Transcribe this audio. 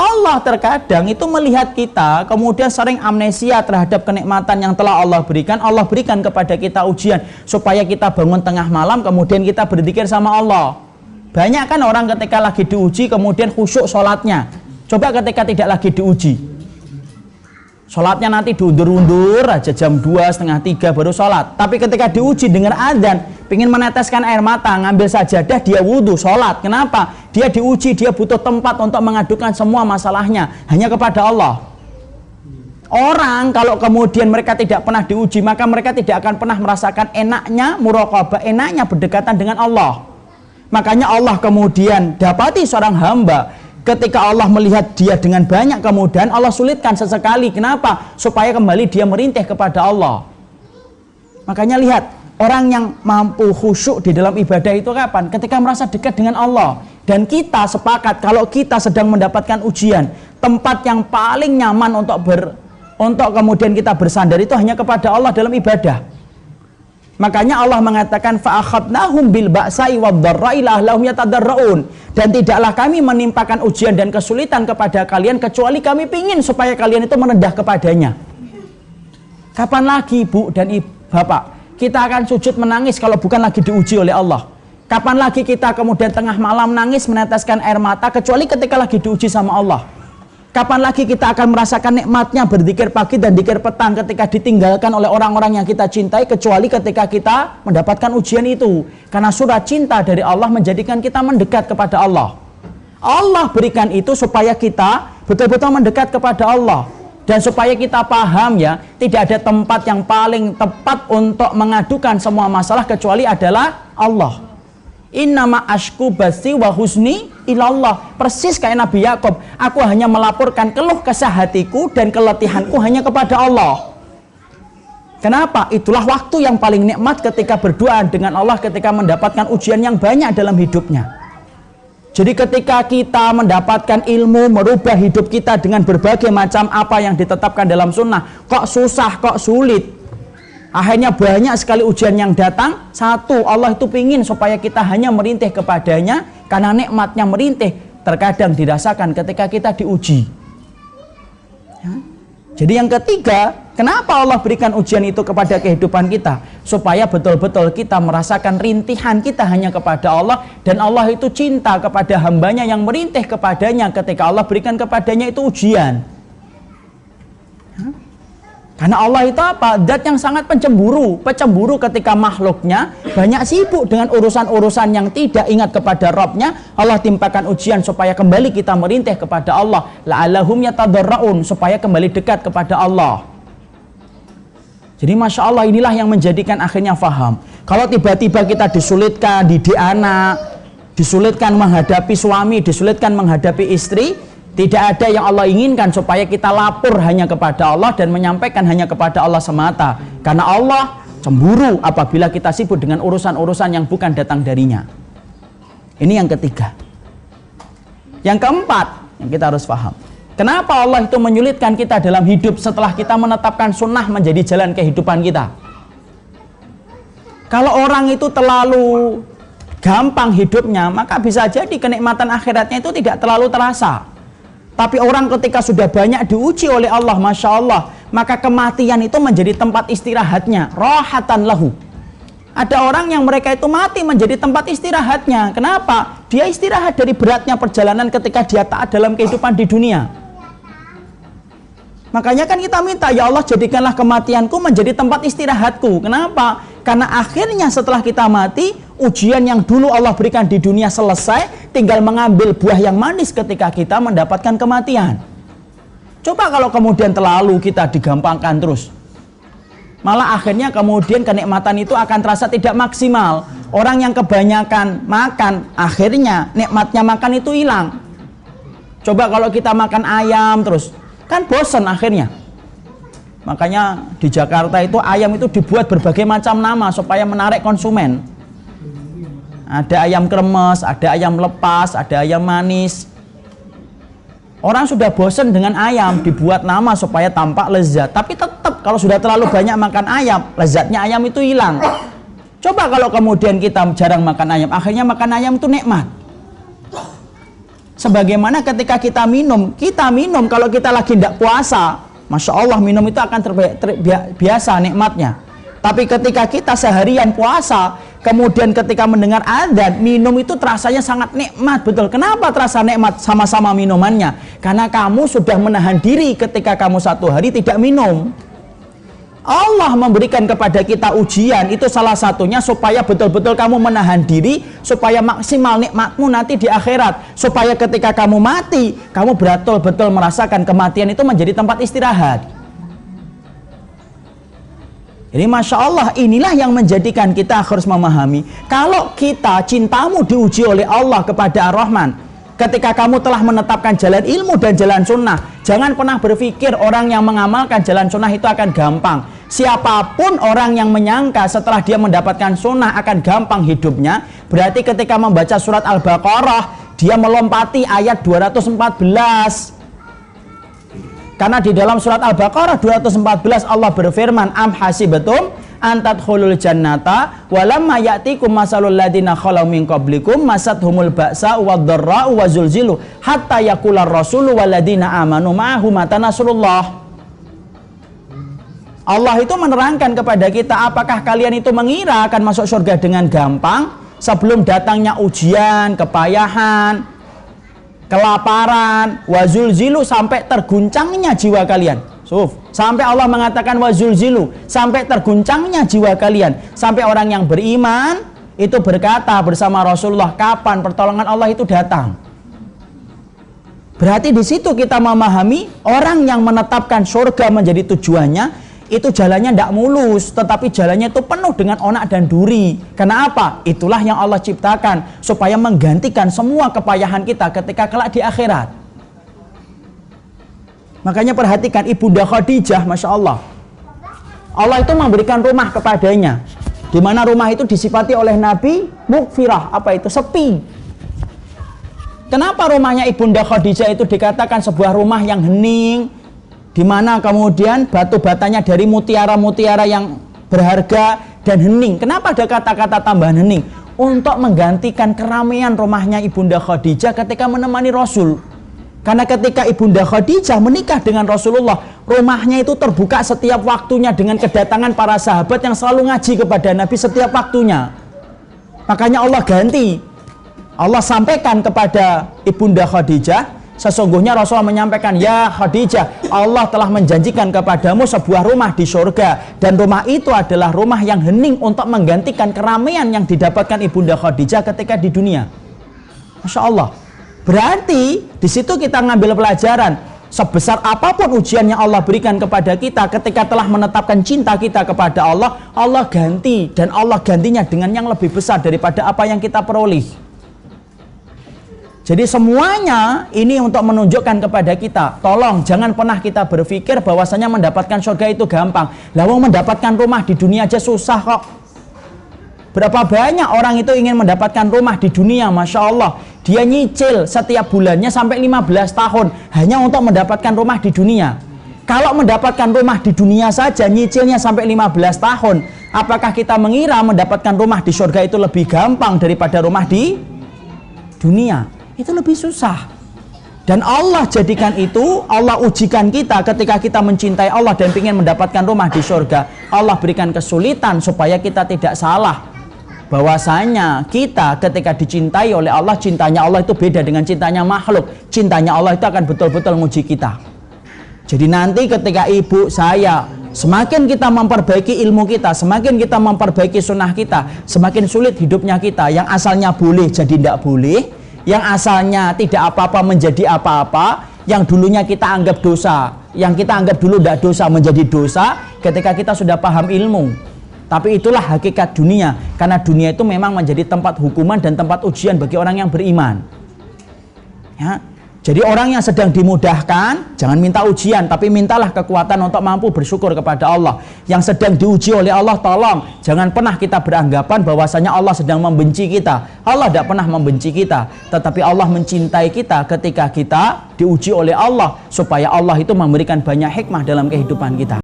Allah terkadang itu melihat kita kemudian sering amnesia terhadap kenikmatan yang telah Allah berikan. Allah berikan kepada kita ujian supaya kita bangun tengah malam kemudian kita berzikir sama Allah. Banyak kan orang ketika lagi diuji kemudian khusyuk sholatnya. Coba ketika tidak lagi diuji, sholatnya nanti diundur-undur aja, jam 2, setengah 3 baru sholat. Tapi ketika diuji dengan adzan, ingin meneteskan air mata, ngambil sajadah, dia wudhu, sholat. Kenapa? Dia diuji, dia butuh tempat untuk mengadukan semua masalahnya hanya kepada Allah. Orang kalau kemudian mereka tidak pernah diuji, maka mereka tidak akan pernah merasakan enaknya muraqabah, enaknya berdekatan dengan Allah. Makanya Allah kemudian dapati seorang hamba, ketika Allah melihat dia dengan banyak kemudahan, Allah sulitkan sesekali. Kenapa? Supaya kembali dia merintih kepada Allah. Makanya lihat, orang yang mampu khusyuk di dalam ibadah itu kapan? Ketika merasa dekat dengan Allah. Dan kita sepakat kalau kita sedang mendapatkan ujian, tempat yang paling nyaman untuk kemudian kita bersandar itu hanya kepada Allah dalam ibadah. Makanya Allah mengatakan fa'akhadnahum bil ba'sa'i wad-dharra'i la'allahum yatadarraun. Dan tidaklah kami menimpakan ujian dan kesulitan kepada kalian kecuali kami ingin supaya kalian itu merendah kepadanya. Kapan lagi Bu dan Bapak kita akan sujud menangis kalau bukan lagi diuji oleh Allah? Kapan lagi kita kemudian tengah malam nangis meneteskan air mata kecuali ketika lagi diuji sama Allah? Kapan lagi kita akan merasakan nikmatnya berzikir pagi dan zikir petang ketika ditinggalkan oleh orang-orang yang kita cintai kecuali ketika kita mendapatkan ujian itu? Karena surat cinta dari Allah menjadikan kita mendekat kepada Allah. Allah berikan itu supaya kita betul-betul mendekat kepada Allah. Dan supaya kita paham ya, tidak ada tempat yang paling tepat untuk mengadukan semua masalah kecuali adalah Allah. Innama ashku basi wa husni ilallah. Persis kayak Nabi Yakub, aku hanya melaporkan keluh kesah hatiku dan keletihanku hanya kepada Allah. Kenapa? Itulah waktu yang paling nikmat ketika berdoa dengan Allah, ketika mendapatkan ujian yang banyak dalam hidupnya. Jadi ketika kita mendapatkan ilmu, merubah hidup kita dengan berbagai macam apa yang ditetapkan dalam sunnah, kok susah, kok sulit, akhirnya banyak sekali ujian yang datang. Satu, Allah itu ingin supaya kita hanya merintih kepadanya, karena nikmatnya merintih terkadang dirasakan ketika kita diuji ya. Jadi yang ketiga, kenapa Allah berikan ujian itu kepada kehidupan kita? Supaya betul-betul kita merasakan rintihan kita hanya kepada Allah. Dan Allah itu cinta kepada hambanya yang merintih kepadanya ketika Allah berikan kepadanya itu ujian ya. Karena Allah itu apa? Zat yang sangat pecemburu ketika makhluknya banyak sibuk dengan urusan-urusan yang tidak ingat kepada Rabbnya. Allah timpakan ujian supaya kembali kita merintih kepada Allah. La'allahum yatadarraun, supaya kembali dekat kepada Allah. Jadi Masya Allah, inilah yang menjadikan akhirnya faham. Kalau tiba-tiba kita disulitkan didik anak, disulitkan menghadapi suami, disulitkan menghadapi istri, tidak ada yang Allah inginkan supaya kita lapor hanya kepada Allah dan menyampaikan hanya kepada Allah semata. Karena Allah cemburu apabila kita sibuk dengan urusan-urusan yang bukan datang darinya. Ini yang ketiga. Yang keempat yang kita harus paham, kenapa Allah itu menyulitkan kita dalam hidup setelah kita menetapkan sunnah menjadi jalan kehidupan kita. Kalau orang itu terlalu gampang hidupnya, maka bisa jadi kenikmatan akhiratnya itu tidak terlalu terasa. Tapi orang ketika sudah banyak diuji oleh Allah, Masya Allah, maka kematian itu menjadi tempat istirahatnya. Rohatan lahu. Ada orang yang mereka itu mati menjadi tempat istirahatnya. Kenapa? Dia istirahat dari beratnya perjalanan ketika dia taat dalam kehidupan di dunia. Makanya kan kita minta, ya Allah jadikanlah kematianku menjadi tempat istirahatku. Kenapa? Karena akhirnya setelah kita mati, ujian yang dulu Allah berikan di dunia selesai, tinggal mengambil buah yang manis ketika kita mendapatkan kematian. Coba kalau kemudian terlalu kita digampangkan terus, malah akhirnya kemudian kenikmatan itu akan terasa tidak maksimal. Orang yang kebanyakan makan, akhirnya nikmatnya makan itu hilang. Coba kalau kita makan ayam terus, kan bosan akhirnya. Makanya di Jakarta itu ayam itu dibuat berbagai macam nama supaya menarik konsumen. Ada ayam kremes, ada ayam lepas, ada ayam manis. Orang sudah bosan dengan ayam, dibuat nama supaya tampak lezat. Tapi tetap kalau sudah terlalu banyak makan ayam, lezatnya ayam itu hilang. Coba kalau kemudian kita jarang makan ayam, akhirnya makan ayam itu nikmat. Sebagaimana ketika kita minum kalau kita lagi tidak puasa, Masya Allah minum itu akan biasa nikmatnya. Tapi ketika kita seharian puasa, kemudian ketika mendengar adzan, minum itu terasanya sangat nikmat, betul. Kenapa terasa nikmat? Sama-sama minumannya. Karena kamu sudah menahan diri ketika kamu satu hari tidak minum. Allah memberikan kepada kita ujian, itu salah satunya supaya betul-betul kamu menahan diri, supaya maksimal nikmatmu nanti di akhirat, supaya ketika kamu mati, kamu betul-betul merasakan kematian itu menjadi tempat istirahat. Jadi Masya Allah, inilah yang menjadikan kita harus memahami, kalau kita cintamu diuji oleh Allah kepada Ar-Rahman, ketika kamu telah menetapkan jalan ilmu dan jalan sunnah, jangan pernah berpikir orang yang mengamalkan jalan sunnah itu akan gampang. Siapapun orang yang menyangka setelah dia mendapatkan sunnah akan gampang hidupnya, berarti ketika membaca surat Al-Baqarah, dia melompati ayat 214. Karena di dalam surat Al-Baqarah 214 Allah berfirman, am hasibatum antadkhulul jannata walamma ya'tikum masalul ladina khalau min qablikum masathumul ba'sa wadh-dharra'u wazulzilu hatta yaqular rasulu waladina amanu ma'ahu mata nasrullah. Allah itu menerangkan kepada kita, apakah kalian itu mengira akan masuk surga dengan gampang sebelum datangnya ujian, kepayahan, kelaparan, wazulzilu, sampai terguncangnya jiwa kalian. Sampai Allah mengatakan wazulzilu, sampai terguncangnya jiwa kalian. Sampai orang yang beriman itu berkata bersama Rasulullah, kapan pertolongan Allah itu datang? Berarti di situ kita memahami orang yang menetapkan surga menjadi tujuannya, itu jalannya tidak mulus, tetapi jalannya itu penuh dengan onak dan duri. Karena apa? Itulah yang Allah ciptakan supaya menggantikan semua kepayahan kita ketika kelak di akhirat. Makanya perhatikan Ibunda Khadijah, Masya Allah. Allah itu memberikan rumah kepadanya, di mana rumah itu disifati oleh Nabi mukfirah, apa itu? Sepi. Kenapa rumahnya Ibunda Khadijah itu dikatakan sebuah rumah yang hening, di mana kemudian batu batanya dari mutiara-mutiara yang berharga dan hening? Kenapa ada kata-kata tambahan hening? Untuk menggantikan keramaian rumahnya Ibunda Khadijah ketika menemani Rasul. Karena ketika Ibunda Khadijah menikah dengan Rasulullah, rumahnya itu terbuka setiap waktunya dengan kedatangan para sahabat yang selalu ngaji kepada Nabi setiap waktunya. Makanya Allah ganti. Allah sampaikan kepada Ibunda Khadijah, sesungguhnya Rasulullah menyampaikan, ya Khadijah, Allah telah menjanjikan kepadamu sebuah rumah di surga, dan rumah itu adalah rumah yang hening untuk menggantikan keramaian yang didapatkan Ibunda Khadijah ketika di dunia. Masya Allah. Berarti di situ kita ngambil pelajaran, sebesar apapun ujian yang Allah berikan kepada kita, ketika telah menetapkan cinta kita kepada Allah, Allah ganti, dan Allah gantinya dengan yang lebih besar daripada apa yang kita peroleh. Jadi semuanya ini untuk menunjukkan kepada kita, tolong jangan pernah kita berpikir bahwasanya mendapatkan surga itu gampang. Lawang mendapatkan rumah di dunia aja susah kok. Berapa banyak orang itu ingin mendapatkan rumah di dunia, Masya Allah. Dia nyicil setiap bulannya sampai 15 tahun hanya untuk mendapatkan rumah di dunia. Kalau mendapatkan rumah di dunia saja nyicilnya sampai 15 tahun, apakah kita mengira mendapatkan rumah di surga itu lebih gampang daripada rumah di dunia? Itu lebih susah. Dan Allah jadikan itu, Allah ujikan kita ketika kita mencintai Allah dan ingin mendapatkan rumah di surga. Allah berikan kesulitan supaya kita tidak salah, bahwasanya kita ketika dicintai oleh Allah, cintanya Allah itu beda dengan cintanya makhluk. Cintanya Allah itu akan betul-betul menguji kita. Jadi nanti ketika ibu, saya, semakin kita memperbaiki ilmu kita, semakin kita memperbaiki sunnah kita, semakin sulit hidupnya kita. Yang asalnya boleh jadi tidak boleh, yang asalnya tidak apa-apa menjadi apa-apa, yang dulunya kita anggap dosa, yang kita anggap dulu tidak dosa menjadi dosa ketika kita sudah paham ilmu. Tapi itulah hakikat dunia, karena dunia itu memang menjadi tempat hukuman dan tempat ujian bagi orang yang beriman. Ya. Jadi orang yang sedang dimudahkan, jangan minta ujian, tapi mintalah kekuatan untuk mampu bersyukur kepada Allah. Yang sedang diuji oleh Allah, tolong jangan pernah kita beranggapan bahwasanya Allah sedang membenci kita. Allah tidak pernah membenci kita, tetapi Allah mencintai kita ketika kita diuji oleh Allah, supaya Allah itu memberikan banyak hikmah dalam kehidupan kita.